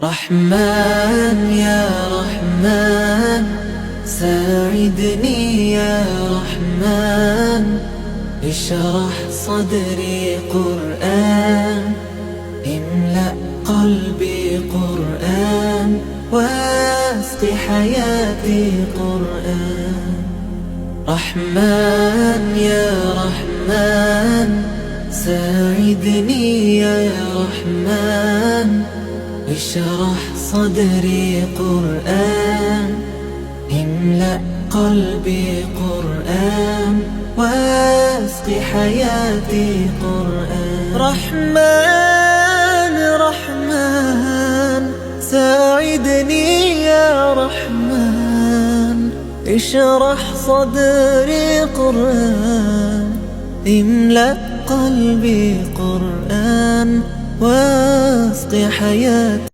رحمن يا رحمن ساعدني يا رحمن، اشرح صدري قرآن، املأ قلبي قرآن، واسق حياتي قرآن. رحمن يا رحمن ساعدني يا رحمن، اشرح صدري قرآن، املأ قلبي قرآن، واسق حياتي قرآن. رحمن رحمن ساعدني يا رحمن، اشرح صدري قرآن، املأ قلبي قرآن، واسق حياتي